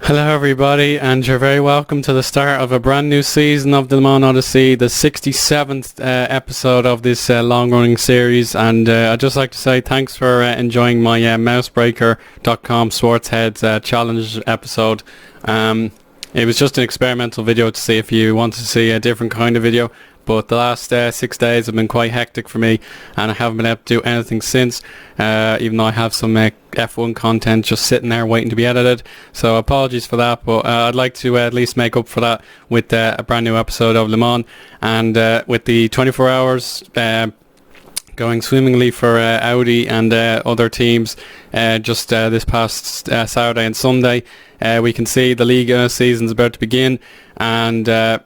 Hello everybody, and you're very welcome to the start of a brand new season of the Mans Odyssey, the 67th episode of this long-running series. And I'd just like to say thanks for enjoying my mousebreaker.com Swartzheads challenge episode. It was just an experimental video to see if you want to see a different kind of video, but the last 6 days have been quite hectic for me, and I haven't been able to do anything since, even though I have some F1 content just sitting there waiting to be edited. So apologies for that, but I'd like to at least make up for that with a brand new episode of Le Mans, and with the 24 hours going swimmingly for Audi and other teams just this past Saturday and Sunday. We can see the Liga season's about to begin, and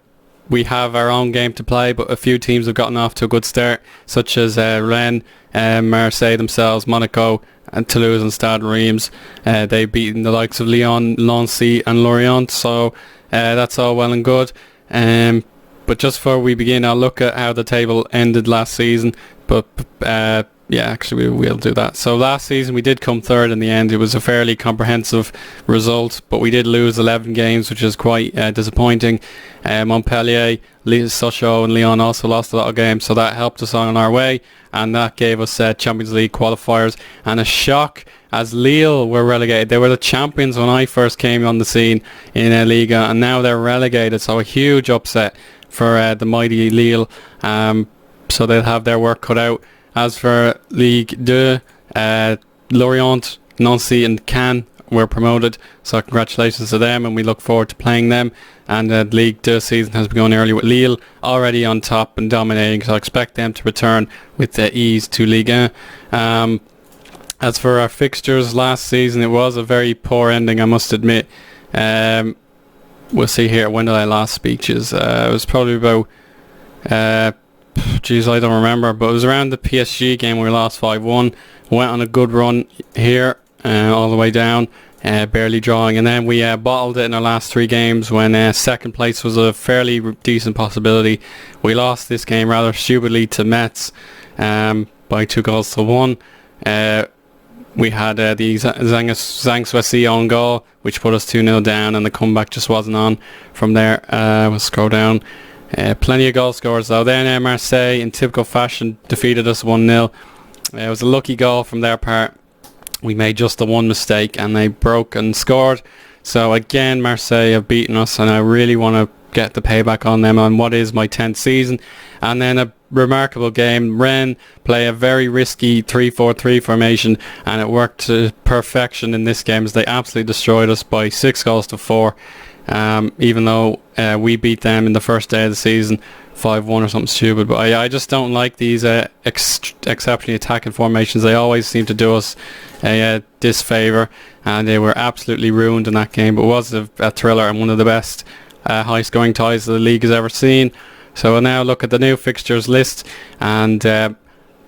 we have our own game to play, but a few teams have gotten off to a good start, such as Rennes, Marseille themselves, Monaco, and Toulouse and Stade Reims. They've beaten the likes of Lyon, Nancy and Lorient, so that's all well and good. But just before we begin, I'll look at how the table ended last season, but yeah, actually we'll do that. So last season we did come third in the end. It was a fairly comprehensive result, but we did lose 11 games, which is quite disappointing. Montpellier, Sochaux and Lyon also lost a lot of games, so that helped us on our way, and that gave us Champions League qualifiers. And a shock as Lille were relegated. They were the champions when I first came on the scene in Liga, and now they're relegated, so a huge upset for the mighty Lille. So they'll have their work cut out. As for Ligue 2, Lorient, Nancy and Cannes were promoted, so congratulations to them, and we look forward to playing them. And the Ligue 2 season has begun early with Lille already on top and dominating, so I expect them to return with ease to Ligue 1. As for our fixtures last season, it was a very poor ending, I must admit. We'll see here, when did I last speeches? It was probably about... Geez, I don't remember, but it was around the PSG game where we lost 5-1. Went on a good run here, all the way down, barely drawing, and then we bottled it in our last 3 games when second place was a fairly decent possibility. We lost this game rather stupidly to Metz by 2-1. We had the Zhang Suesi on goal, which put us 2-0 down, and the comeback just wasn't on from there. We'll scroll down. Plenty of goal scorers though. Then Marseille, in typical fashion, defeated us 1-0. It was a lucky goal from their part. We made just the one mistake and they broke and scored. So again, Marseille have beaten us, and I really want to get the payback on them on what is my 10th season. And then a remarkable game. Rennes play a very risky 3-4-3 formation, and it worked to perfection in this game as they absolutely destroyed us by 6-4. Even though we beat them in the first day of the season 5-1 or something stupid. But I just don't like these exceptionally attacking formations. They always seem to do us a disfavour, and they were absolutely ruined in that game. But it was a thriller and one of the best high scoring ties the league has ever seen. So we'll now look at the new fixtures list, and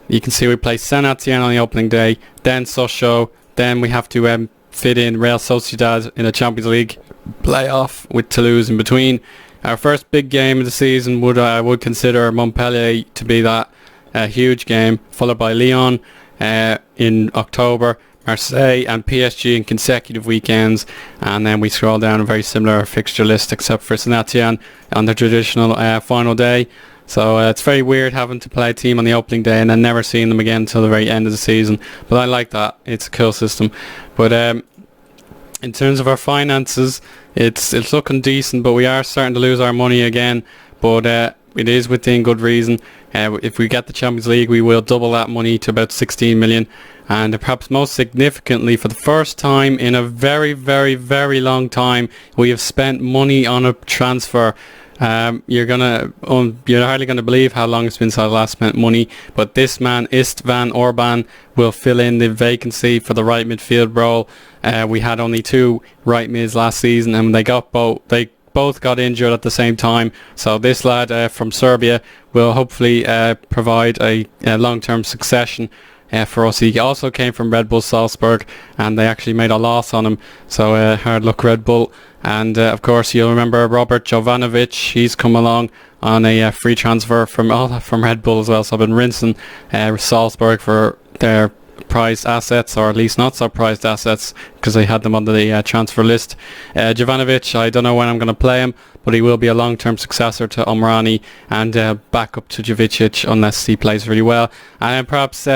you can see we play Saint-Etienne on the opening day, then Sochaux, then we have to fit in Real Sociedad in the Champions League playoff with Toulouse in between. Our first big game of the season I would consider Montpellier to be that huge game, followed by Lyon in October, Marseille and PSG in consecutive weekends, and then we scroll down a very similar fixture list except for Saint-Etienne on the traditional final day. So it's very weird having to play a team on the opening day and then never seeing them again until the very end of the season, but I like that. It's a cool system. But in terms of our finances, it's looking decent, but we are starting to lose our money again, but it is within good reason. If we get the Champions League, we will double that money to about 16 million, and perhaps most significantly, for the first time in a very, very, very long time, we have spent money on a transfer. You're hardly gonna believe how long it's been since I last spent money, but this man Istvan Orban will fill in the vacancy for the right midfield role. We had only 2 right mids last season, and they both got injured at the same time, so this lad from Serbia will hopefully provide a long-term succession for us. He also came from Red Bull Salzburg, and they actually made a loss on him, so hard luck Red Bull. And of course you'll remember Robert Jovanovic. He's come along on a free transfer from Red Bull as well, so I've been rinsing Salzburg for their prized assets, or at least not so prized assets, because I had them on the transfer list. Jovanovic, I don't know when I'm going to play him, but he will be a long-term successor to Omrani and back up to Jovicic unless he plays really well. And perhaps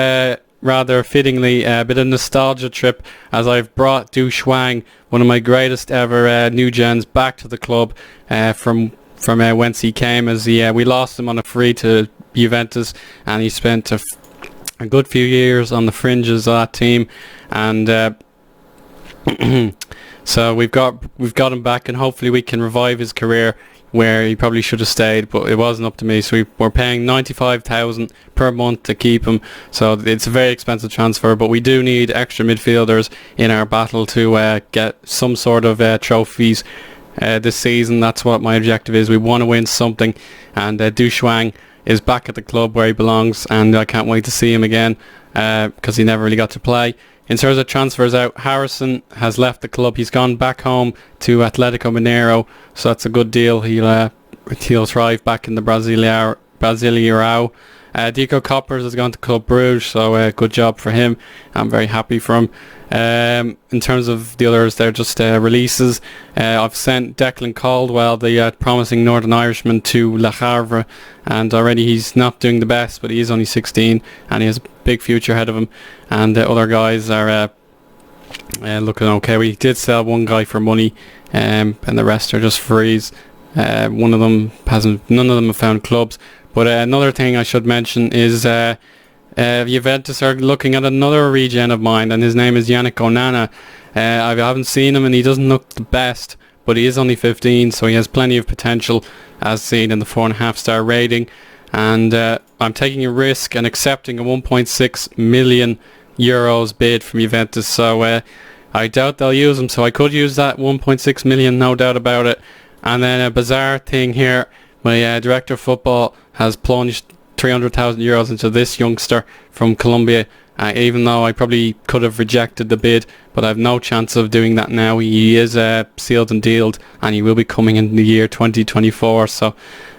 rather fittingly a bit of nostalgia trip, as I've brought Du Shuang, one of my greatest ever new gens, back to the club from whence he came, as we lost him on a free to Juventus, and he spent a good few years on the fringes of that team, and so we've got him back, and hopefully we can revive his career where he probably should have stayed, but it wasn't up to me. So we're paying 95,000 per month to keep him, so it's a very expensive transfer, but we do need extra midfielders in our battle to get some sort of trophies this season. That's what my objective is. We want to win something, and Du Shuang is back at the club where he belongs, and I can't wait to see him again because he never really got to play. In terms of transfers out, Harrison has left the club. He's gone back home to Atletico Mineiro, so that's a good deal. He'll thrive back in the Brasileirão. Deco Coppers has gone to Club Bruges, so good job for him. I'm very happy for him. In terms of the others, they're just releases. I've sent Declan Caldwell, the promising Northern Irishman, to Le Havre, and already he's not doing the best, but he is only 16 and he has a big future ahead of him. And the other guys are looking okay. We did sell one guy for money, and the rest are just frees. None of them have found clubs. But another thing I should mention is Juventus are looking at another regen of mine, and his name is Yannick Onana. I haven't seen him, and he doesn't look the best, but he is only 15, so he has plenty of potential, as seen in the 4.5-star rating. And I'm taking a risk and accepting a 1.6 million euros bid from Juventus, so I doubt they'll use him, so I could use that 1.6 million, no doubt about it. And then a bizarre thing here, my director of football has plunged 300,000 euros into this youngster from Colombia, even though I probably could have rejected the bid, but I have no chance of doing that now. He is sealed and dealed, and he will be coming in the year 2024, so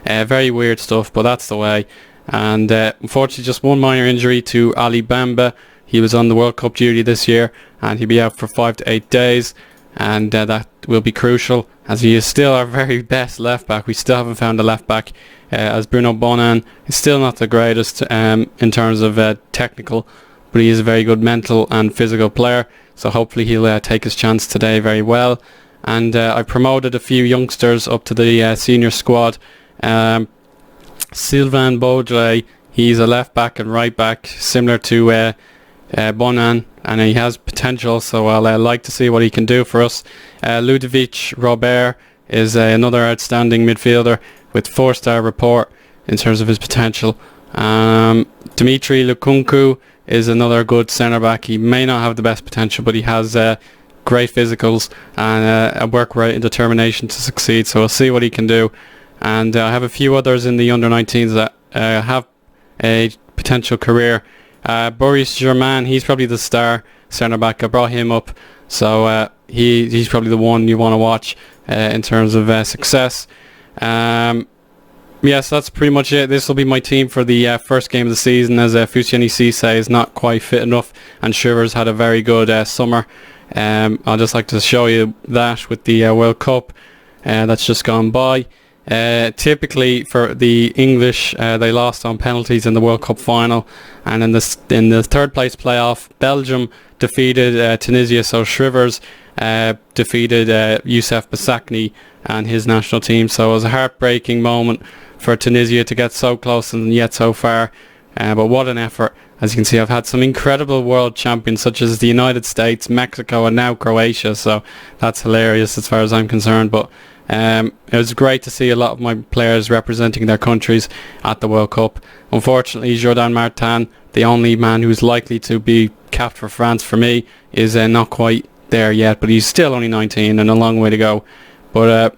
very weird stuff, but that's the way. And unfortunately, just one minor injury to Ali Bamba. He was on the World Cup duty this year, and he'll be out for 5 to 8 days, and that will be crucial, as he is still our very best left back. We still haven't found a left back, as Bruno Bonan is still not the greatest in terms of technical, but he is a very good mental and physical player, so hopefully he'll take his chance today very well. And I promoted a few youngsters up to the senior squad. Sylvain Baudry, he's a left back and right back, similar to Bonan, and he has potential, so I'll like to see what he can do for us. Ludovic Robert is another outstanding midfielder with 4-star report in terms of his potential. Dimitri Lukunku is another good centre back. He may not have the best potential, but he has great physicals and a work rate and determination to succeed, so we'll see what he can do. And I have a few others in the under-19s that have a potential career. Boris Germain, he's probably the star centre back. I brought him up, so he's probably the one you want to watch in terms of success. Yes, that's pretty much it. This will be my team for the first game of the season, as Fusiani Cisse is not quite fit enough, and Shivers had a very good summer. I'd just like to show you that with the World Cup that's just gone by. Typically for the English, they lost on penalties in the World Cup final, and in the third place playoff, Belgium defeated Tunisia, so Shrivers defeated Youssef Basakni and his national team. So it was a heartbreaking moment for Tunisia to get so close and yet so far, but what an effort. As you can see, I've had some incredible world champions such as the United States, Mexico, and now Croatia, so that's hilarious as far as I'm concerned. But it was great to see a lot of my players representing their countries at the World Cup. Unfortunately, Jordan Martin, the only man who's likely to be capped for France for me, is not quite there yet, but he's still only 19 and a long way to go. But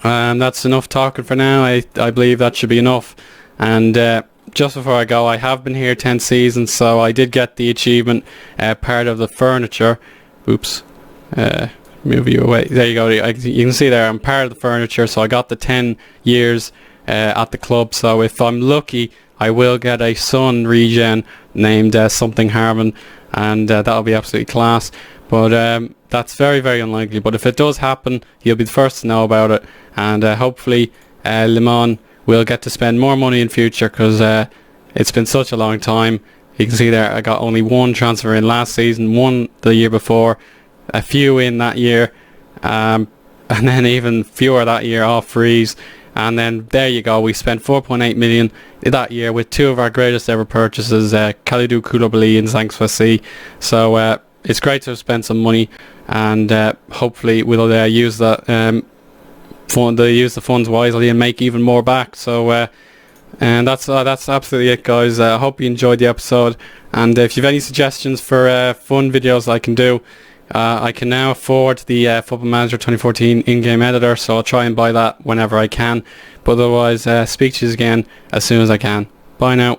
that's enough talking for now. I believe that should be enough. And just before I go, I have been here 10 seasons, so I did get the achievement part of the furniture. Oops. Move you away. There you go. You can see there I'm part of the furniture, so I got the 10 years at the club. So if I'm lucky, I will get a son regen named something Harmon, and that'll be absolutely class. But that's very, very unlikely. But if it does happen, you'll be the first to know about it, and hopefully Le Mans will get to spend more money in future, because it's been such a long time. You can see there I got only one transfer in last season, one the year before, a few in that year, and then even fewer that year off freeze. And then there you go, we spent 4.8 million that year with two of our greatest ever purchases, Kalidou Koulibaly and Zhang Swasi. So it's great to have spent some money, and hopefully we'll use that use the funds wisely and make even more back. So and that's absolutely it, guys. I hope you enjoyed the episode, and if you have any suggestions for fun videos I can do, I can now afford the Football Manager 2014 in-game editor, so I'll try and buy that whenever I can. But otherwise, speak to you again as soon as I can. Bye now.